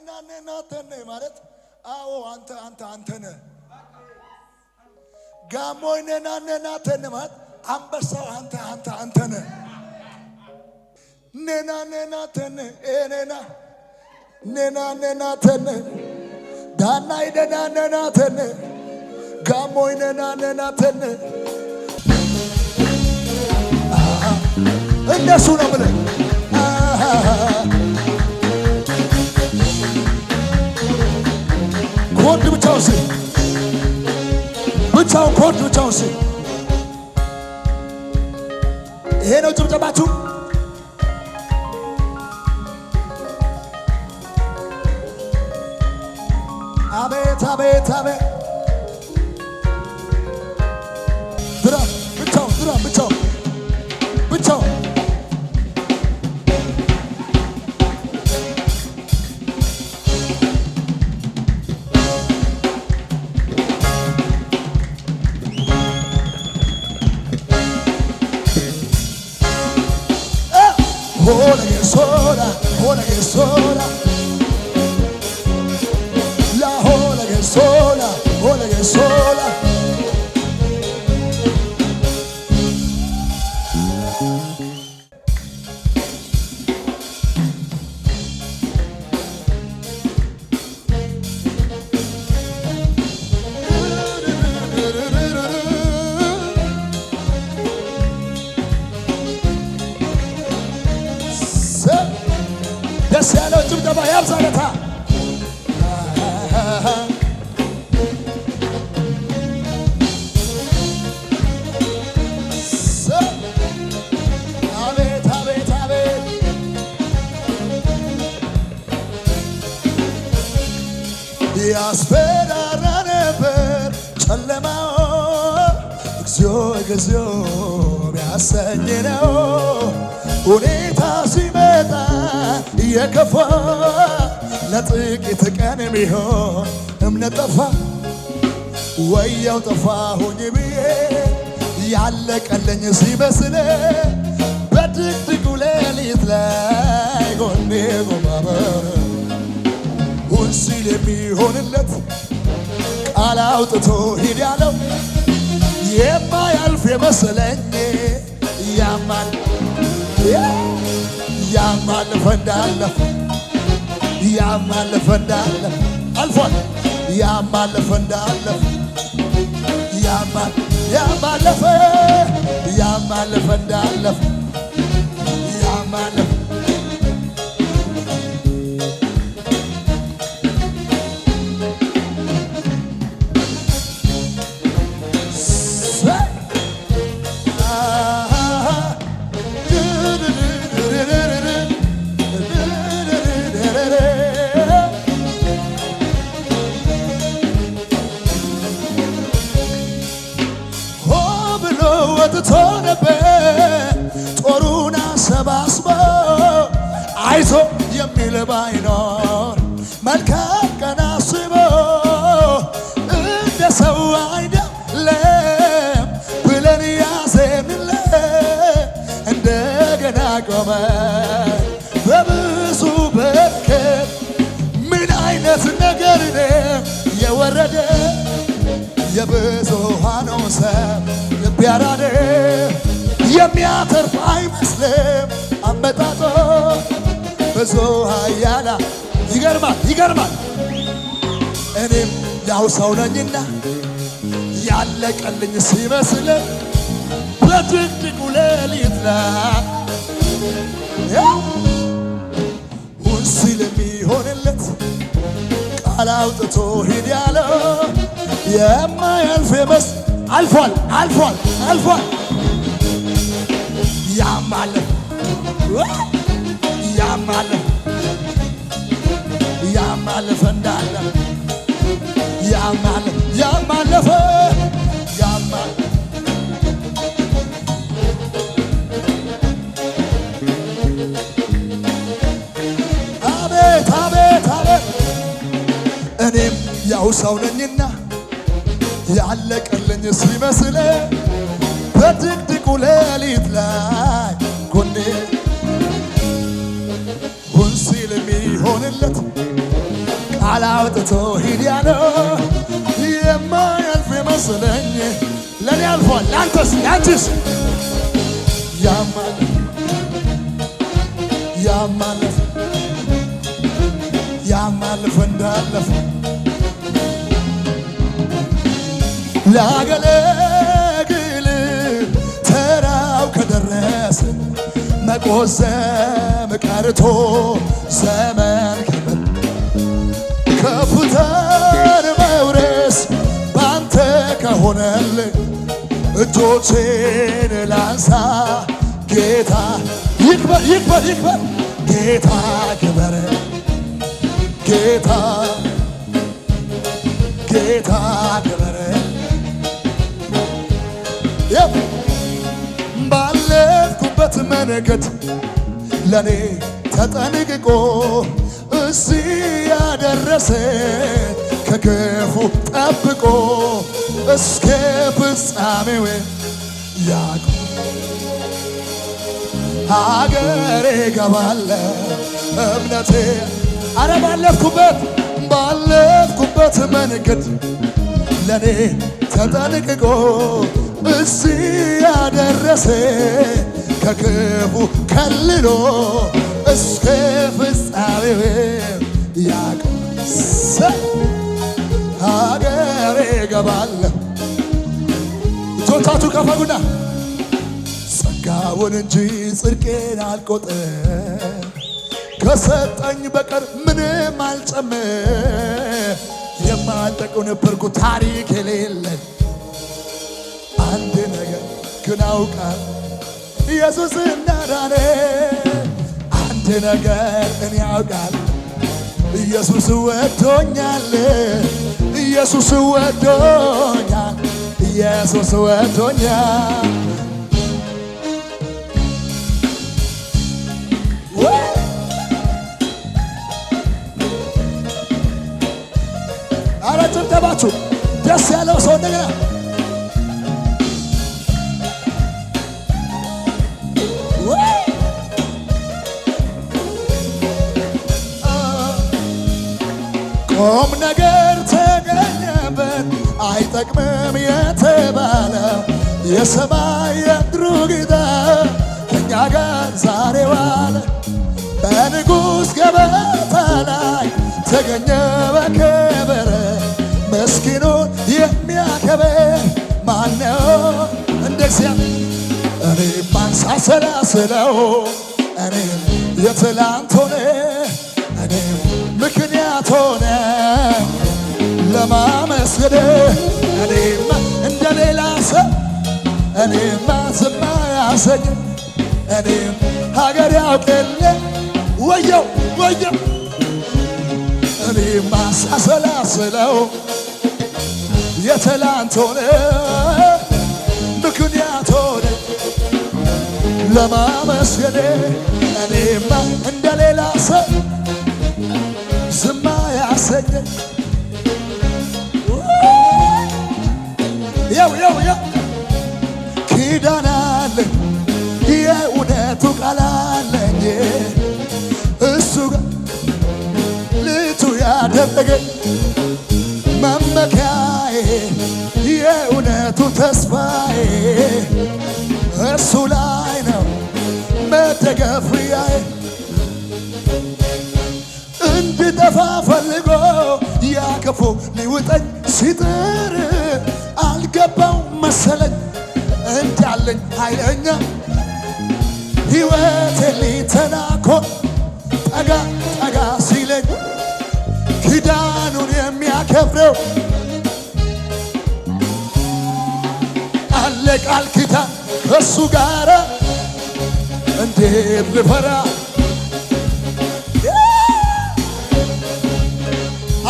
ነናነናተነ ማለት አዎ አንተ ነህ። ጋሞይ ነናነናተነ ማለት አንበሳው አንተ ነህ። ነናነናተነ ነናነናተነ ዳናይ ነናነናተነ ጋሞይ ነናነናተነ እንደሱ ነው ብለህ ኮድ ብቻውን ሲ ብቻውን ኮድ ብቻውን ሲ ይሄ ነው ጭብጨባችሁ። አቤት አቤት አቤት ድራም ብቻውን Hola que sola, la hola que sola. ደስ ያለው ጭብጨባ ያብዛለታ። አቤት አቤት አቤት ያስፈራራ ነበር ጨለማው እግዚኦ እግዚኦ ቢያሰኝ ነው ሁኔታ ሲመጣ የከፋ ለጥቂት ቀን ቢሆን እምነት ጠፋ ወያው ጠፋሁኝ ብዬ ያለቀለኝ ሲመስል በድቅድቁ ሌሊት ላይ ጎኔ ጎማበር ሁን ሲል የሚሆንለት ቃል አውጥቶ ሂድ ያለው የማያልፍ የመሰለኝ ያማለፈ እንዳለፈ አልፏል። ያማለፈ እንዳለፈ ያማለፈ እንዳለፈ ወጥቶ ነበር ጦሩን አሰባስቦ አይዞ የሚል ባይኖር መልካም ቀን አስቦ እንደ ሰው አይደለም ብለን ያዘንለት እንደገና ቆመ በብዙ በረከት። ምን አይነት ነገር ነው የወረደ የብዙሃኑ ሰብ ልብ ያራደ የሚያተርፍ አይመስልም አመጣጦ ብዙ ኃያላ ይገርማል። እኔም ያው ሰው ነኝና ያለቀልኝ ሲመስል በድቅድቁ ሌሊት ላይ ሁን ሲል የሚሆንለት ቃል አውጥቶ ሂድ ያለው የማያልፍ አልፏል ያማለፈ እንዳለ ያማለፈ አቤት አቤት አቤት እኔም ያው ሰው ነኝና ያለቀልኝ ሲመስል በድቅድቁ ሌሊት ላይ ጎኔ ሁን ሲል የሚሆንለት ቃል አውጥቶ ሂድ ያለው የማያልፍ የመሰለኝ ለኔ አልፏል። ላንተስ ላንቺስ? ያማልፍ እንዳለፈ ላገለግል ተራው ከደረሰ መቆዘም ቀርቶ ዘመን ከፍታን መውረስ ባንተ ከሆነልኝ እጆቼን ላንሳ ጌታ ይክበር ይክበር ይክበር ጌታ ክበር ጌታ ጌታ ክበር ባለፍኩበት መንገድ ለኔ ተጠንቅቆ እዚህ ያደረሰ ከክፉ ጠብቆ እስከ ፍጻሜው ያቆ ሀገሬ ገባለሁ እምነቴ አረ ባለፍኩበት መንገድ ለኔ ተጠንቅቆ እዚህ ያደረሰ ከክፉ ከልሎ እስከ ፍጻሜው ያቆሰ ሀገሬ ገባለሁ። እጆቻችሁ ከፍ አድርጉና ጸጋውን እንጂ ጽድቄን አልቆጥር ከሰጠኝ በቀር ምንም አልጨምር የማልጠቅም ነበርኩ ታሪክ የሌለኝ አንድ ነገር ግን አውቃለሁ ኢየሱስ እንዳዳነ አንድ ነገር እኔ አውቃለሁ ኢየሱስ ወዶኛል ኢየሱስ ወዶኛል ኢየሱስ ወዶኛል አረ ጭብጨባችሁ ደስ ያለው ሰው እንደገና ቁም ነገር ተገኘበት አይጠቅምም የተባለው የሰማይ የምድሩ ጌታ ከእኛ ጋር ዛሬ ዋለ በንጉሥ ገበታ ላይ ተገኘ በክብር ምስኪኑን የሚያከብር ማነው እንደ እግዚአብሔር? እኔም ሳሰላስለው እኔም የትላንት ሆነ እኔም ምክንያት ሆነ ለማመስገን እኔማ እንደ ሌላ ሰው እኔማ ዝም አያሰኝም እኔም ሀገር ያውቅል ወየው ወየው እኔማ ሳሰላስለው የትላንት ሆነ ምክንያት ሆነ ለማመስገን እኔማ እንደ ሌላ ሰው ዝም አያሰኝም ያው ኪዳን አለኝ የእውነቱ ቃል አለኝ እሱ ጋር ልጁ ያደረገኝ መመኪያዬ የእውነቱ ተስፋዬ እሱ ላይ ነው መደገፊያዬ እንድጠፋ ፈልጎ ያ ክፉ ሊውጠኝ ሲጥር አልገባው መሰለኝ እንዳለኝ ኃይለኛ ሕይወቴን ሊተናኮል ጠጋ ጠጋ ሲለኝ ኪዳኑን የሚያከብረው አለ ቃል ኪዳን ከእሱ ጋር እንዴት ልፈራ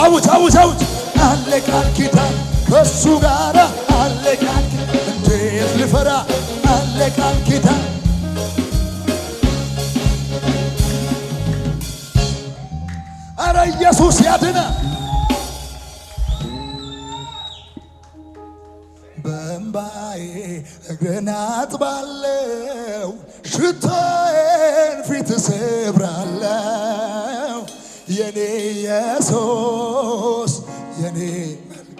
አውጅ አውጅ አውጅ አለ ቃል ኪዳን ከእሱ ጋር አለ ቃል ኪዳን እንዴት ልፈራ አለ ቃል ኪዳን አረ ኢየሱስ ያድና በእምባዬ እግሬን አጥባለሁ ሽታዬን ፊት ስብራለሁ የኔ ኢየሱስ የኔ መልክ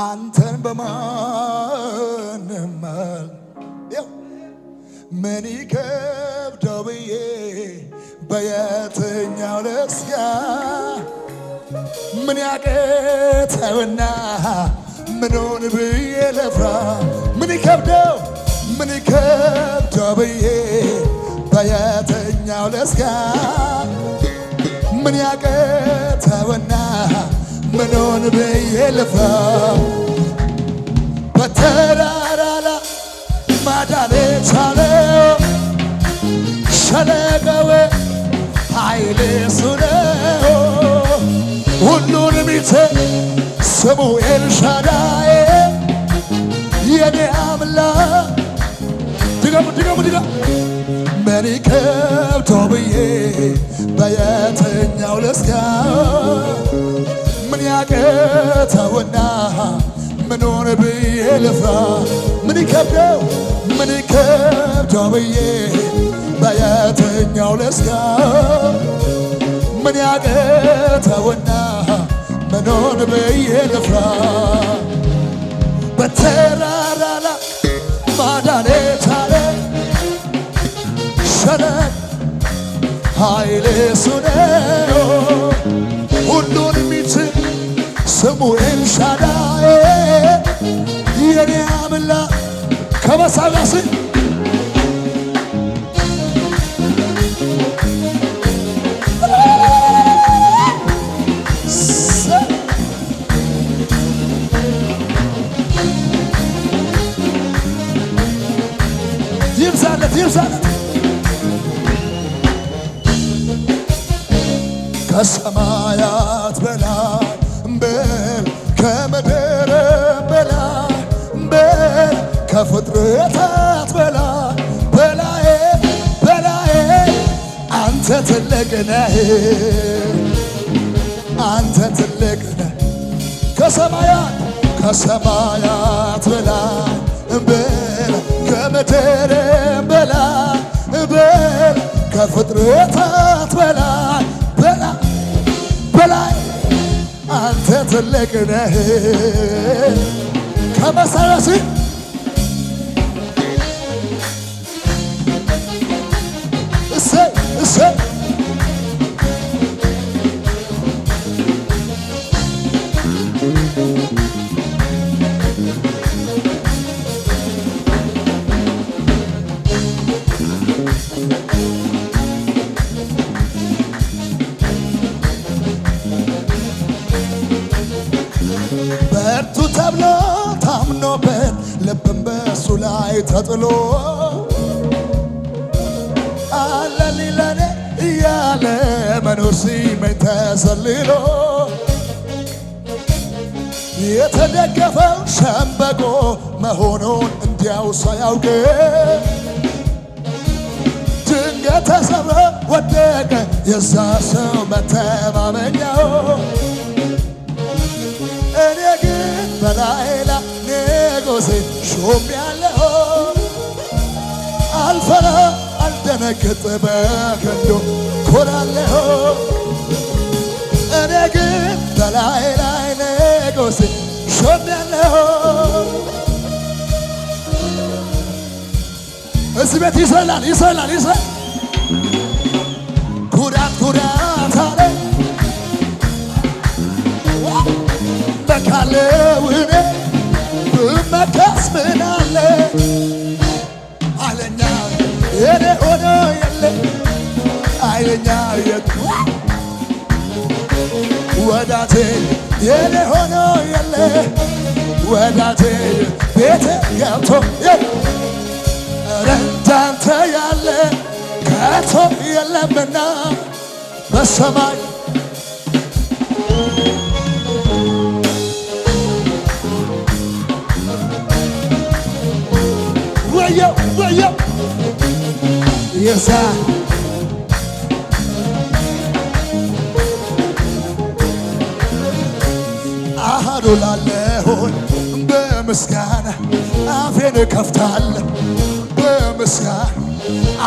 አንተን በማንም ምን ይከብደው ብዬ በየትኛው ልስጋ ምን ያቅተውና ምኑን ብዬ ልፍራ ምን ይከብደው ብዬ በየትኛው ልስጋ ምን ያቅተውና ምኑን ብዬ ልፍራ በተራራ ላይ ማዳን የቻለው ሸለቆው ኃይል እሱ ነው ሁሉን የሚችል ስሙ ኤልሻዳይ የኔ አምላክ ድገሙ ምን ይከብደው ብዬ በየትኛው ልስጋ ምን ያቅተውና ምኑን ብዬ ልፍራ ምን ይከብደው ብዬ በየትኛው ልስጋ ምን ያቅተውና ምኑን ብዬ ልፍራ በተራራ ላይ ማዳን የቻለ ሸለቆው ኃይል እሱ ነው ሁሉን የሚችል ስሙ ኤልሻዳይ የኔ አምላክ ከመሳጋስ ይብዛለት ከሰማያት በላይ በል ከምድር በላይ በል ከፍጥረታት በላይ አንተ ትልቅ ነህ ከሰማያት በላይ በል ከምድር በላይ በል ከፍጥረታት በላይ አንተ ትልቅ ነህ ከመሰረት እሰይ በርቱ ተብሎ ታምኖበት ልብም በሱ ላይ ተጥሎ አለልኝ ለኔ እያለ መኖር ሲመኝ ተሰልሎ የተደገፈው ሸምበቆ መሆኑን እንዲያው ሳያውቅ ድንገት ተሰብሮ ወደቀ የዛ ሰው መተማመኛው እኔ ግን በላዬ ላይ ንጉሴ ሾሜያለሁ አልፈራ አልደነግጥ በክንዱ ኮራለሁ እኔ ግን በላዬ ላይ ንጉሴ ሾሜያለሁ እዚህ ቤት ይሰላል ኩራት አለ መካለው እኔ ብመካስ ምን አለ ኃይለኛ የኔ ሆኖ የለ ኃይለኛ የቱ ወዳቴ የኔ ሆኖ የለ ወዳቴ ቤቴ ገብቶ እንዳንተ ያለ ከቶ የለምና በሰማይ ወየው የዛ አሃዱ ላለሆን በምስጋና አፌን ከፍታለሁ በምስጋና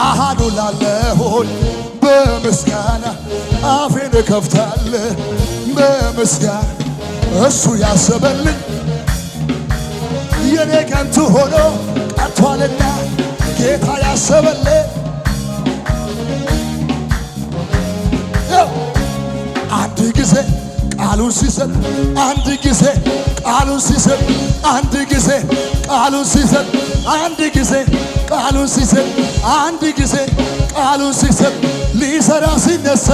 አሃዱ ላለሆን በምስጋና አፌን እከፍታለሁ በምስጋና እሱ ያሰበልኝ የኔ ከንቱ ሆኖ ቀርቷልና ጌታ ያሰበልኝ አንድ ጊዜ ቃሉን ሲሰጥ አንድ ጊዜ ቃሉን ሲሰጥ አንድ ጊዜ ቃሉን ሲሰጥ አንድ ጊዜ ቃሉን ሲሰጥ አንድ ጊዜ ቃሉን ሲሰጥ ሊሰራ ሲነሳ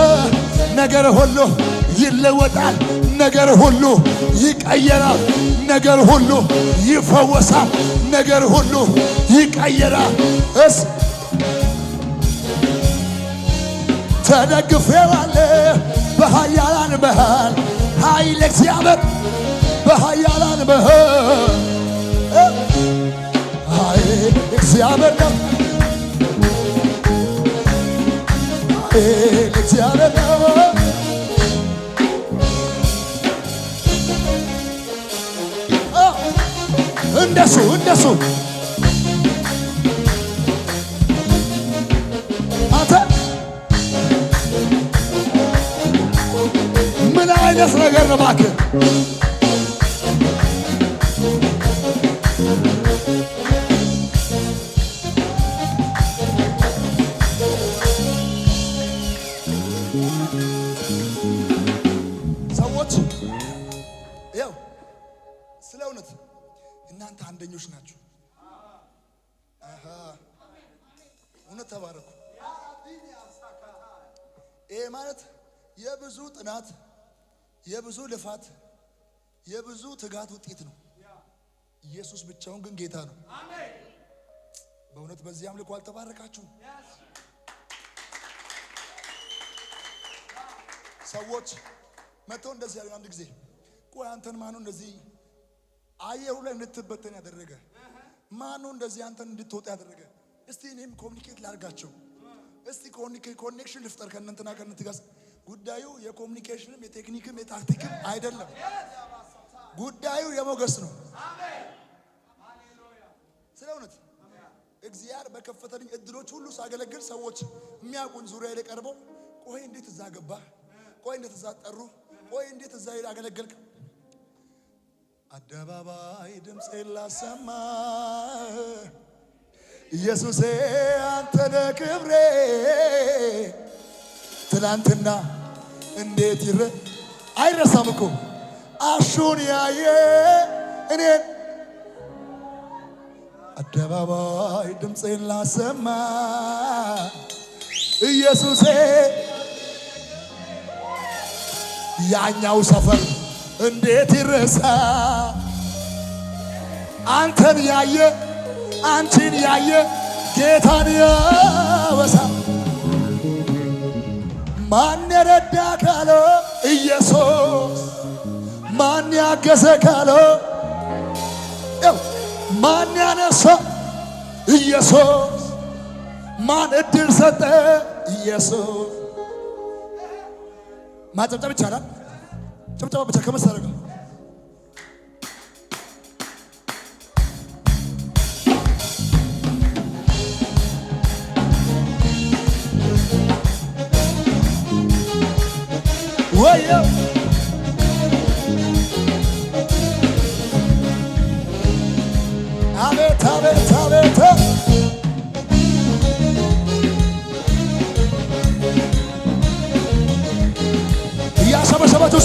ነገር ሁሉ ይለወጣል ነገር ሁሉ ይቀየራል ነገር ሁሉ ይፈወሳል ነገር ሁሉ ይቀየራል ተደግፌዋለሁ በኃያላን መሃል ኃይል እግዚአብሔር በኃያላን መሃል ኃይል እግዚአብሔር ነው ኃይል እግዚአብሔር ነው እንደሱ አንተ ምን አይነት ነገር ነው እባክህ ሰዎች ያው ስለ እውነት እናንተ አንደኞች ናችሁ እውነት ተባረኩ ይሄ ማለት የብዙ ጥናት የብዙ ልፋት የብዙ ትጋት ውጤት ነው ኢየሱስ ብቻውን ግን ጌታ ነው አሜን በእውነት በዚህ አምልኮ አልተባረካችሁም ሰዎች መጥተው እንደዚህ ያሉ አንድ ጊዜ ቆይ አንተን ማኑ እንደዚህ አየሩ ላይ እንድትበተን ያደረገ ማኑ እንደዚህ አንተን እንድትወጣ ያደረገ እስቲ እኔም ኮሙኒኬት ላድርጋቸው እስቲ ኮኔክሽን ልፍጠር ከእናንተና ከእናንተ ጋር ጉዳዩ የኮሙኒኬሽንም የቴክኒክም የታክቲክም አይደለም ጉዳዩ የሞገስ ነው አሜን ሃሌሉያ ስለ እውነት እግዚአብሔር በከፈተልኝ እድሎች ሁሉ ሳገለግል ሰዎች የሚያውቁኝ ዙሪያ ላይ ቀርበው ቆይ እንዴት እዛ ገባ ቆይ እንዴት እዛ ጠሩ ቆይ እንዴት እዛ አገለገልክ አደባባይ ድምፄን ላሰማ ኢየሱሴ አንተ ነህ ክብሬ ትናንትና እንዴት አይረሳም እኮ አሹን ያየ እኔን አደባባይ ድምፄን ላሰማ ኢየሱሴ ያኛው ሰፈር እንዴት ይረሳ አንተን ያየ አንቺን ያየ ጌታን ያወሳ ማን የረዳ ካለው ኢየሱስ ማን ያገዘ ካለው ማን ያነሳ ኢየሱስ ማን እድል ሰጠ ኢየሱስ ማጨብጨብ ይቻላል ጭብጨባ ብቻ ከመሳሪያ ጋር ወዮ አቤት አቤት አቤት እያሸበሸባችሁ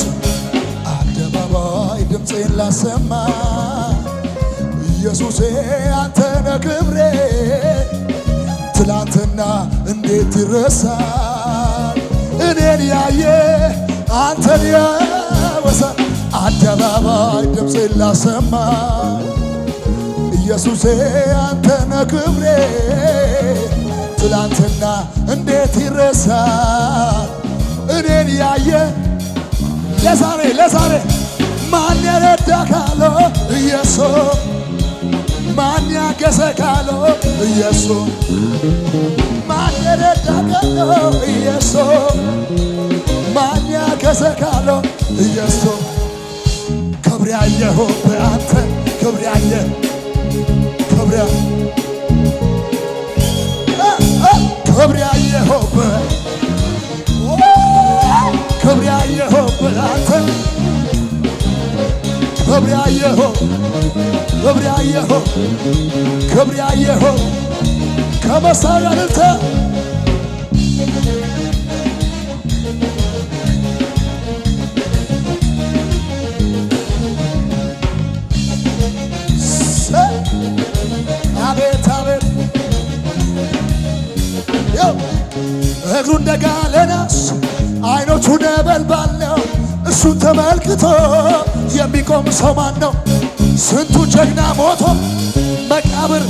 አደባባይ ድምፄን ላሰማ ኢየሱሴ አንተ ነህ ክብሬ ትላንትና እንዴት ይረሳል እኔን ያየ አንተን ያወሳል አደባባይ ድምፄን ላሰማ ኢየሱሴ አንተ ነህ ክብሬ ትላንትና እንዴት ይረሳል እኔን ያየ ለዛሬ ማን የረዳ ካለው ኢየሱስ ማን ያገዘ ካለው ኢየሱስ ማን የረዳ ካለው ኢየሱስ ማን ያገዘ ካለው ኢየሱስ ክብር ያየኸው በአንተ ክብር ያየ ክብር ያየኸው ያየሁበት አንተ ክብር ያየኸው ክብር ያየኸው ክብር ያየኸው ከመሳሪያ ልልታ አቤት አቤት እግሩ እንደጋለ ናስ አይኖቹ ነበልባል ነው። እሱን ተመልክቶ የሚቆም ሰው ማን ነው? ስንቱ ጀግና ሞቶ መቃብር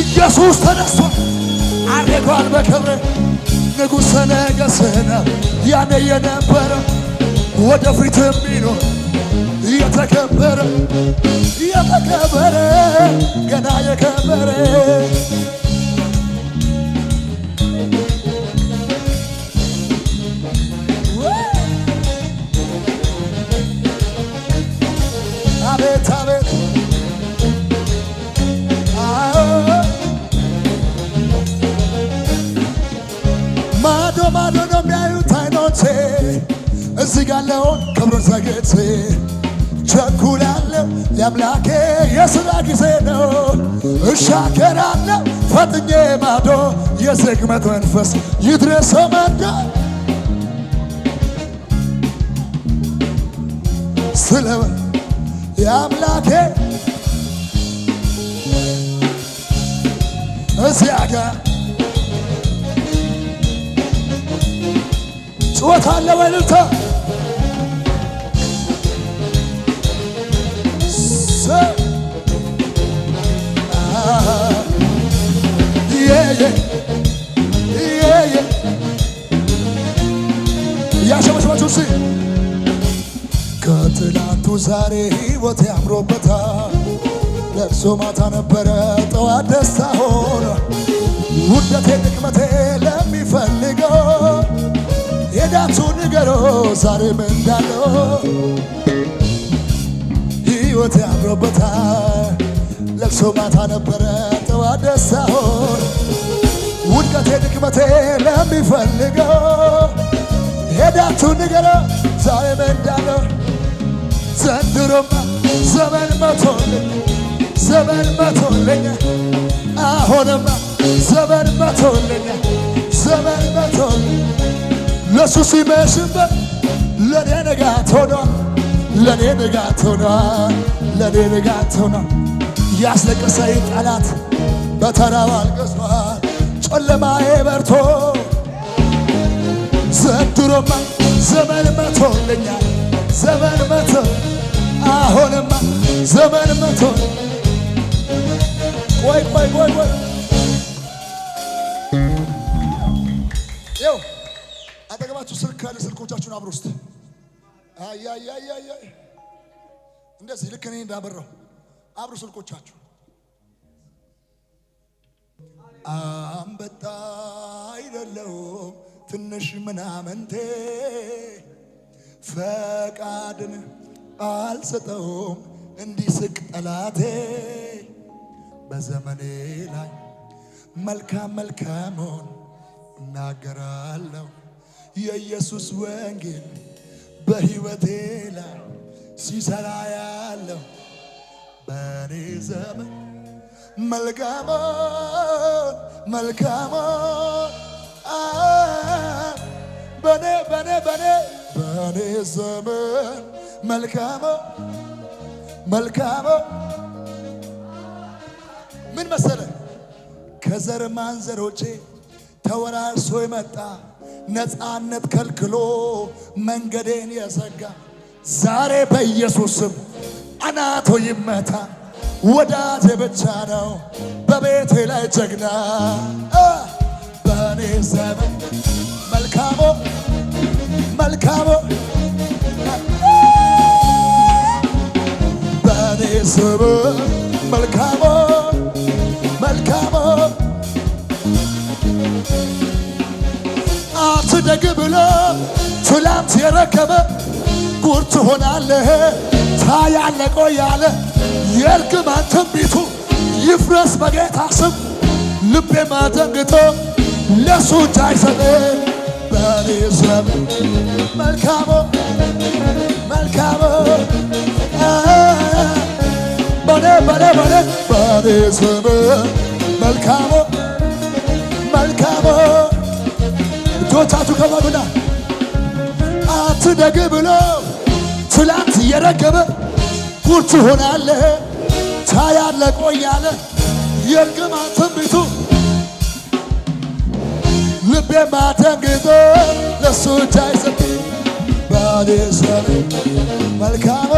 ኢየሱስ ተነስቶ አርጓል በክብር ንጉሠ ነገሥት ነው ያኔ የነበረ ወደፊት የሚኖር የተከበረ የተከበረ ገና የከበረ አቤት አቤት ማዶ ማዶ ነው የሚያዩት አይኖቼ እዚህ ጋር ያለውን ክብሩን ዘግቼ ቸኩላለሁ ለአምላኬ የሥራ ጊዜ ነው እሻገራለሁ ፈጥኜ ማዶ የዝግመት መንፈስ ይድረሰው ማዶ ስለ የአምላኬ እዚያ ጋር ጩኸት አለ ወይ ልልታ እያሸበሸባችሁ ሲ ከትላንቱ ዛሬ ሕይወት ያምሮበታል። ለቅሶ ማታ ነበረ ጠዋት ደስታ ሆኖ ውደቴ ድክመቴ ለሚፈልገው ሄዳችሁ ንገሮ ዛሬም እንዳለው ሕይወት ያምሮበታል። ለቅሶ ማታ ነበረ ጠዋት ደስታ ሆኖ ውደቴ ድክመቴ ለሚፈልገው ሄዳችሁ ንገሮ ዛሬም እንዳለው ዘንድሮማ ዘመን መቶልኝ ዘመን መቶልኝ አሁንማ ዘመን መቶልኝ ዘመን መቶልኝ ለሱ ሲመሽበት ለኔ ንጋት ሆኗል ለኔ ንጋት ሆኗል ለኔ ንጋት ሆኗል ያስለቀሰኝ ጠላት በተራው አልቅሷል ጨለማዬ በርቶ ዘንድሮማ ዘመን መቶልኛል ዘመን መቶ አሁንማ ዘመን መቶ ቆይ ይው አጠገባችሁ ስልክ ካለ ስልኮቻችሁን አብሮ ውስጥ አይ እንደዚህ ልክ እኔ እንዳበራው አብሮ ስልኮቻችሁ አንበጣ አይደለሁም ትንሽ ምናምንቴ ፈቃድን አልሰጠውም እንዲስቅ ጠላቴ በዘመኔ ላይ መልካም መልካሙን እናገራለሁ የኢየሱስ ወንጌል በሕይወቴ ላይ ሲሰራ ያለው በኔ ዘመን መልካሙን መልካሙን በኔ ዘመን መልካሙን ምን መሰለ ከዘር ማንዘሮቼ ተወራርሶ የመጣ ነፃነት ከልክሎ መንገዴን የዘጋ ዛሬ በኢየሱስም አናቶ ይመታ ወዳጄ ብቻ ነው በቤቴ ላይ ጀግና በኔ ዘመን መልካሙን በኔ ዘመን መልካሙን አትደግ ብሎ ትላንት የረከበ ጉድ ትሆናለህ ታያለህ ቆያለ የእርግማን ትንቢቱ ይፍረስ በጌታ ስም ልቤ ማደንግጦ ለሱ እጅ አይሰጥም በኔ ዘመን መልካሙ መልካሙ በኔ ዘመን መልካሙ መልካሙ እጆቻችሁ ከበሉና አትደግ ብሎ ትላንት የረገበ ጉድ ትሆናለህ ታያለህ ቆያለ የርግማን ትንቢቱ ልቤ ማደንግጦ ለሱ እጅ አይሰጥ በኔ ዘመን መልካሙ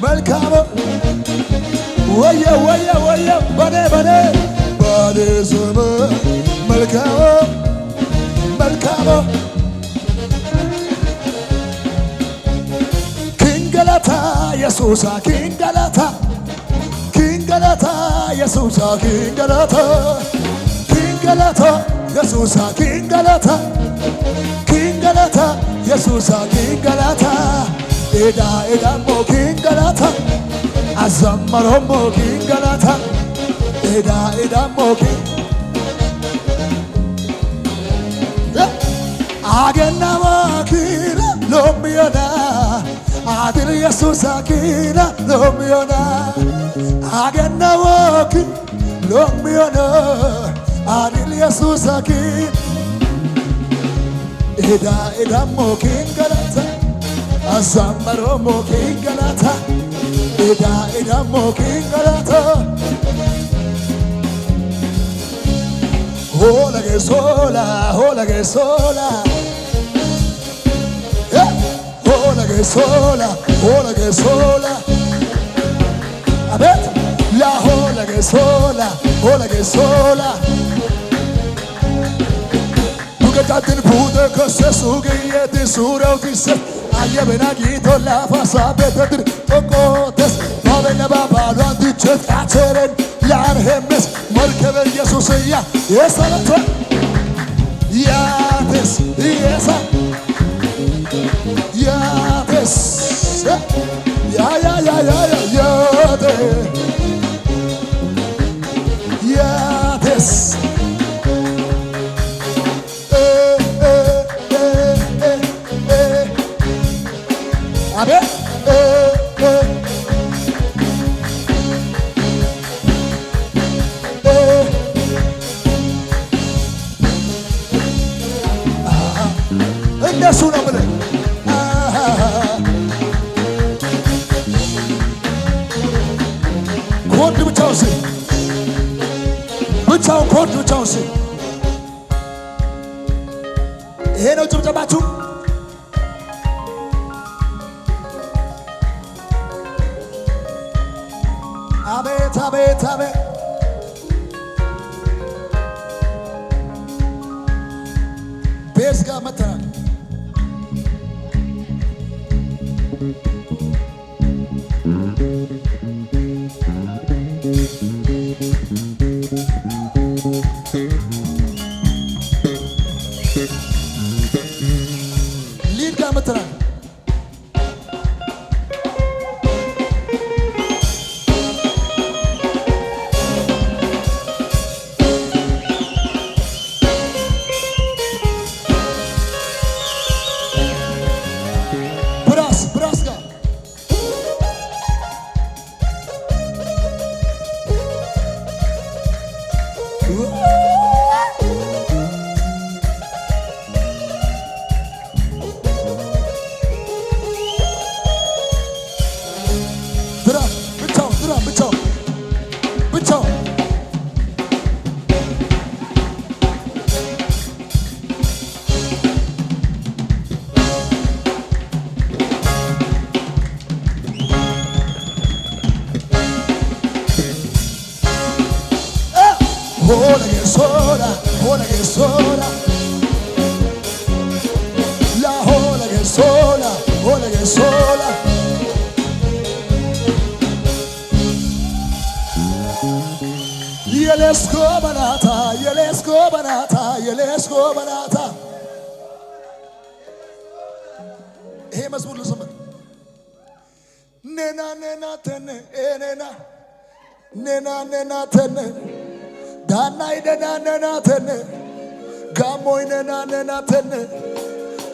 መልካሙ ወየ ወየ ወየ በኔ ዘመን መልካሙ መልካሙ ኪንገላታ ኢየሱሳ ኪንገላታ ኢየሱሳ ኪንገላታ ኢየሱሳ ኪንገላታ ኢየሱሳ ኪንገላታ ኤዳሞ ኪንገላታ አዘመሮሞ ኪንገላታ ኤዳሞ አገናማ ኪራ ሎሚዮና አድል ኢየሱስ ኪራ ሎሚዮና አገናማ ኪራ ሎሚዮና አድል ኢየሱስ ኪራ ኤዳሞ ኪንገላታ አዛመሮሞ ኪንገላታ ኤዳሞ ኪንገላታ hola che sola hola che sola abet la hola che sola tu che tanti pude che se sughieti sura utisse aglia benagito la fa sapete tocotes dove ne va lo andice faceren l'arhemes مركب اليسوسية يا صلاة يا تس يا سا يا تس يا تس أبي እነሱ ነው ብለህ ኮርድ ብቻውን ስል ኮርድ ብቻውን ስል ይሄ ነው ጭብጨባችሁ። አቤት አቤት አቤት ቤዝ ጋር መጥተናል። ሊድ ጋር መጥተናል። ብራስ ጋር ብቻውን hola che sola la hola che sola የሌስኮ በናታ ይሄ መዝሙር ልዘምር ኔና ተነ ኔና ተነ ዳናይ ደናነና ተነ ጋሞይነና ነናተነ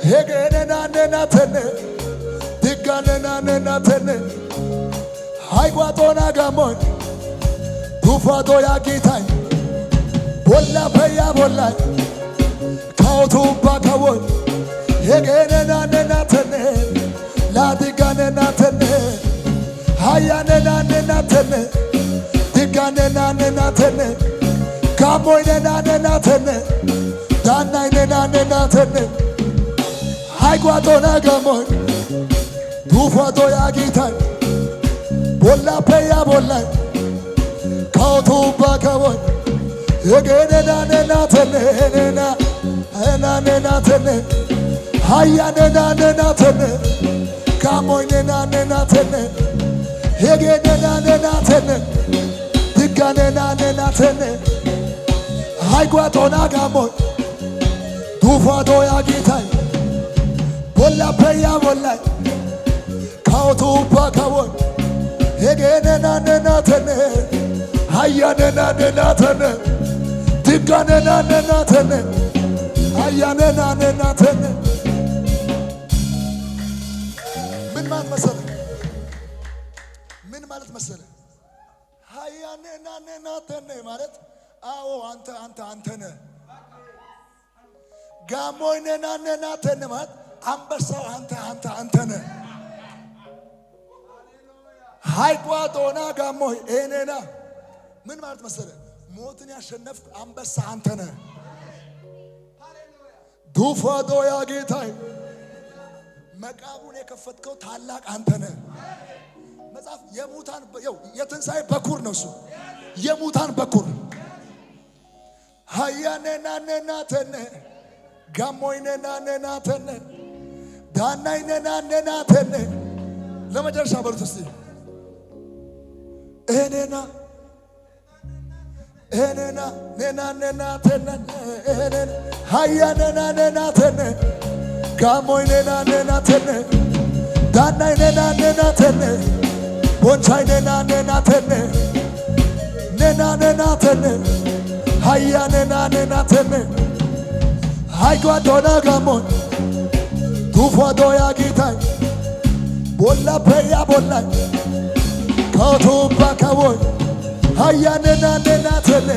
ሄገነና ነናተነ ድጋነና ነናተነ ሃይጓጦና ጋሞይ ዱፋቶ ያጌታይ ቦላ ፈያ ቦላይ ካውቱባ ካወይ ሄገነና ነናተነ ላድጋነና ተነ ሃያነና ነናተነ ድጋነና ነናተነ ጋሞይነና ነናተነ ዳናይነና ነናተነ ሃይጓጦና ጋሞይ ዱፋቶ ያጌታይ ቦላ ፈያ ቦላይ ካውቱባ ካወይ ሄገነና ነናተነ ነናተነ ሃያነና ነናተነ ጋሞይነና ነናተነ ሄገነና ነናተነ ድጋነና ነናተነ ሃይጓጦና ጋሞይ ዱፋቶ ያጌታይ ቦላ ፈያ ቦላይ ካውቱባ ካወይ ሄገነና ነናተነ ሃያነና ነናተነ ድጋነና ነናተነ ሃያነና ነናተነ ምን ማለት መሰለ? ምን ማለት መሰለ? ሃያነና ነናተነ ማለት አዎ አንተ ነህ። ጋሞይነና ነናተነ ማለት አንበሳው አንተ ነህ። ሃይጓጦና ጋሞይ ኤኔና ምን ማለት መሰለ? ሞትን ያሸነፍክ አንበሳ አንተ ነህ። ዱፋቶ ያጌታይ መቃብሩን የከፈትከው ታላቅ አንተ ነህ። መጽሐፍ የሙታን የትንሣኤ በኩር ነው እሱ የሙታን በኩር። ሃያነና ነናተነ ጋሞይነና ነናተነ ዳናይነና ነናተነ ለመጨረሻ በሉት እስቲ ኤኔና ነናተነ ሃያነና ነናተነ ጋሞይነና ነናተነ ዳናይነና ነናተነ ቦንቻይነና ነናተነ ነናተነ ሃያነና ነናተነ ሃይጓጦና ጋሞይ ዱፋቶ ያጌታይ ቦላ ፈያ ቦላይ ካውቱባ ካወይ ሃያነና ነናተነ